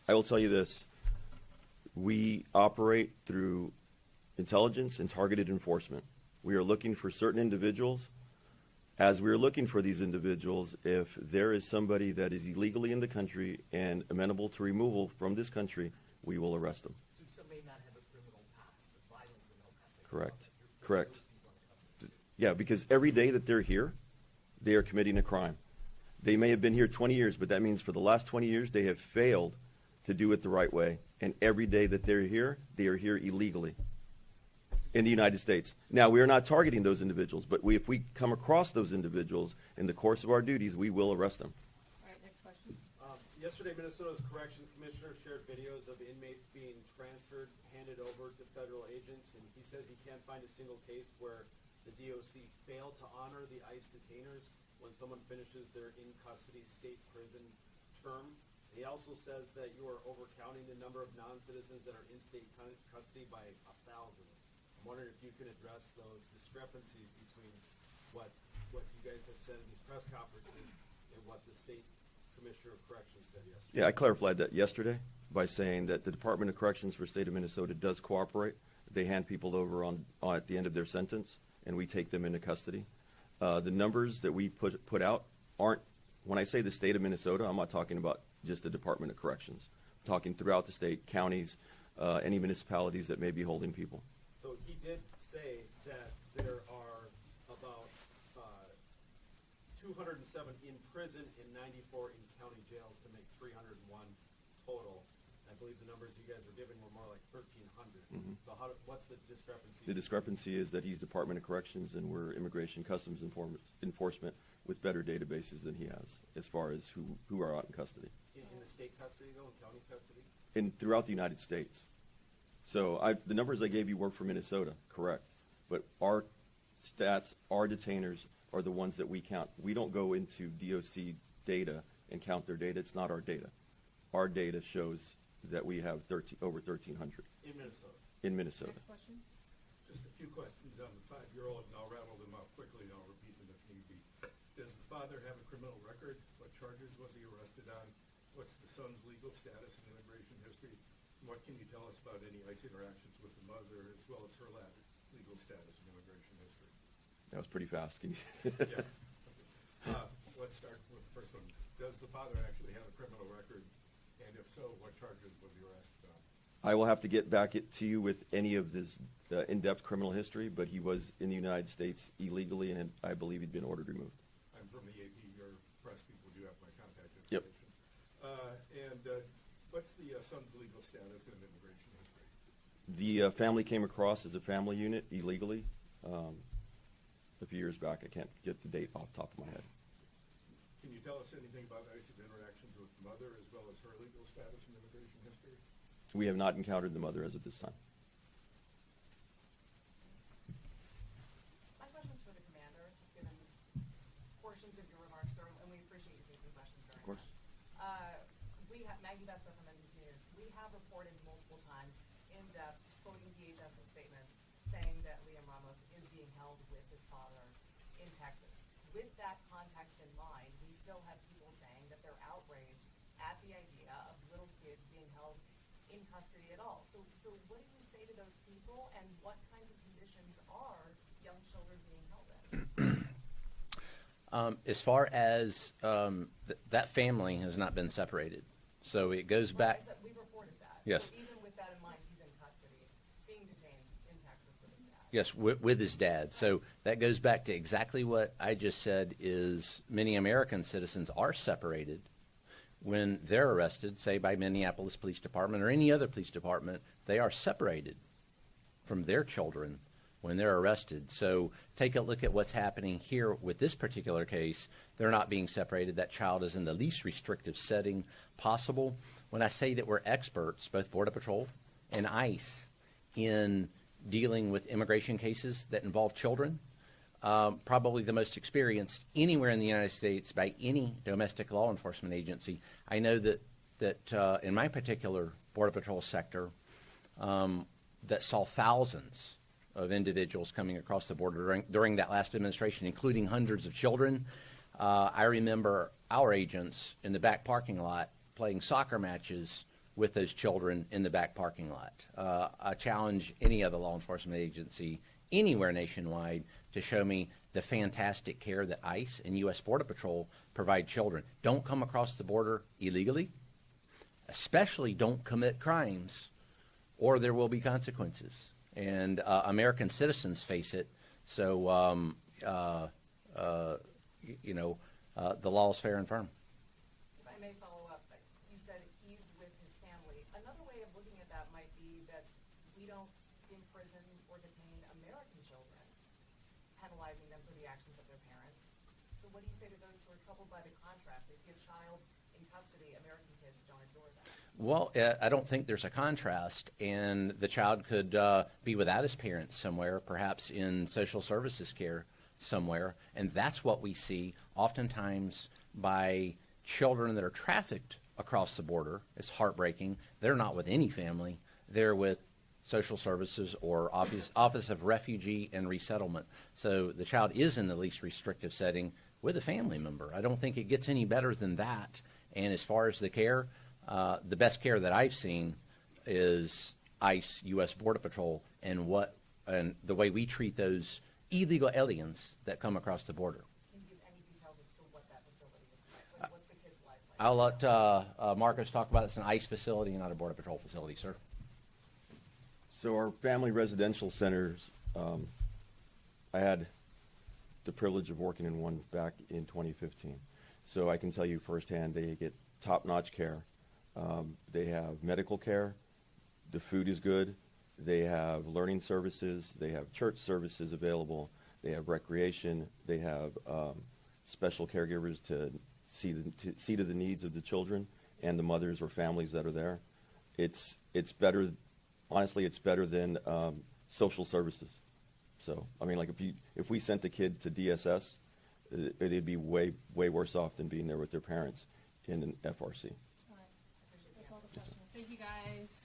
I will tell you this. We operate through intelligence and targeted enforcement. We are looking for certain individuals. As we are looking for these individuals, if there is somebody that is illegally in the country and amenable to removal from this country, we will arrest them. So some may not have a criminal past, a violent criminal past. Correct. Correct. Yeah, because every day that they're here, they are committing a crime. They may have been here 20 years, but that means for the last 20 years, they have failed to do it the right way. And every day that they're here, they are here illegally in the United States. Now, we are not targeting those individuals, but if we come across those individuals in the course of our duties, we will arrest them. All right, next question. Yesterday, Minnesota's corrections commissioner shared videos of inmates being transferred, handed over to federal agents, and he says he can't find a single case where the DOC failed to honor the ICE detainers when someone finishes their in-custody state prison term. He also says that you are overcounting the number of non-citizens that are in state custody by 1,000. I'm wondering if you can address those discrepancies between what you guys have said in these press conferences and what the state commissioner of corrections said yesterday. Yeah, I clarified that yesterday by saying that the Department of Corrections for the state of Minnesota does cooperate. They hand people over at the end of their sentence, and we take them into custody. The numbers that we put out aren't, when I say the state of Minnesota, I'm not talking about just the Department of Corrections. I'm talking throughout the state, counties, any municipalities that may be holding people. So he did say that there are about 207 in prison and 94 in county jails to make 301 total. I believe the numbers you guys were giving were more like 1,300. Mm-hmm. So what's the discrepancy? The discrepancy is that he's Department of Corrections and we're Immigration Customs Enforcement with better databases than he has as far as who are out in custody. In the state custody, though, in county custody? Throughout the United States. So the numbers I gave you were for Minnesota, correct. But our stats, our detainers are the ones that we count. We don't go into DOC data and count their data. It's not our data. Our data shows that we have over 1,300. In Minnesota? In Minnesota. Next question. Just a few questions on the 5-year-old, and I'll rattle them off quickly, and I'll repeat them if need be. Does the father have a criminal record? What charges was he arrested on? What's the son's legal status and immigration history? And what can you tell us about any ICE interactions with the mother, as well as her legal status and immigration history? That was pretty fast. Can you Yeah. Let's start with the first one. Does the father actually have a criminal record? And if so, what charges was he arrested on? I will have to get back to you with any of this in-depth criminal history, but he was in the United States illegally, and I believe he'd been ordered removed. I'm from the AP. Your press people do have my contact Yep. information. And what's the son's legal status and immigration history? The family came across as a family unit illegally a few years back. I can't get the date off the top of my head. Can you tell us anything about ICE's interactions with the mother, as well as her legal status and immigration history? We have not encountered the mother as of this time. My question's for the commander, just given portions of your remarks, sir, and we appreciate you taking questions very much. Of course. Maggie Vespa from NBC News. We have reported multiple times in-depth quoting DHS's statements saying that Liam Ramos is being held with his father in Texas. With that context in mind, we still have people saying that they're outraged at the idea of little kids being held in custody at all. So what do you say to those people, and what kinds of conditions are young children being held in? As far as that family has not been separated, so it goes back. I said, we reported that. Yes. So even with that in mind, he's in custody, being detained in Texas with his dad. Yes, with his dad. So that goes back to exactly what I just said. Is many American citizens are separated when they're arrested, say by Minneapolis Police Department or any other police department. They are separated from their children when they're arrested. So take a look at what's happening here with this particular case. They're not being separated. That child is in the least restrictive setting possible. When I say that we're experts, both Border Patrol and ICE, in dealing with immigration cases that involve children, probably the most experienced anywhere in the United States by any domestic law enforcement agency. I know that in my particular Border Patrol sector, that saw thousands of individuals coming across the border during that last administration, including hundreds of children. I remember our agents in the back parking lot playing soccer matches with those children in the back parking lot. I challenge any other law enforcement agency anywhere nationwide to show me the fantastic care that ICE and U.S. Border Patrol provide children. Don't come across the border illegally, especially don't commit crimes, or there will be consequences. And American citizens face it. So, the law is fair and firm. If I may follow up, you said he's with his family. Another way of looking at that might be that we don't imprison or detain American children, penalizing them for the actions of their parents. So what do you say to those who are troubled by the contrast? They see a child in custody, American kids don't endure that. Well, I don't think there's a contrast, and the child could be without his parents somewhere, perhaps in social services care somewhere, and that's what we see oftentimes by children that are trafficked across the border. It's heartbreaking. They're not with any family. They're with social services or Office of Refugee and Resettlement. So the child is in the least restrictive setting with a family member. I don't think it gets any better than that. And as far as the care, the best care that I've seen is ICE, U.S. Border Patrol, and the way we treat those illegal aliens that come across the border. Can you give any details as to what that facility is like? What's the kid's life like? I'll let Marcos talk about it. It's an ICE facility, not a Border Patrol facility, sir. So our family residential centers, I had the privilege of working in one back in 2015. So I can tell you firsthand, they get top-notch care. They have medical care. The food is good. They have learning services. They have church services available. They have recreation. They have special caregivers to see to the needs of the children and the mothers or families that are there. It's better. Honestly, it's better than social services. So, I mean, like if we sent the kid to DSS, it'd be way worse off than being there with their parents in an FRC. All right. That's all the questions. Thank you, guys.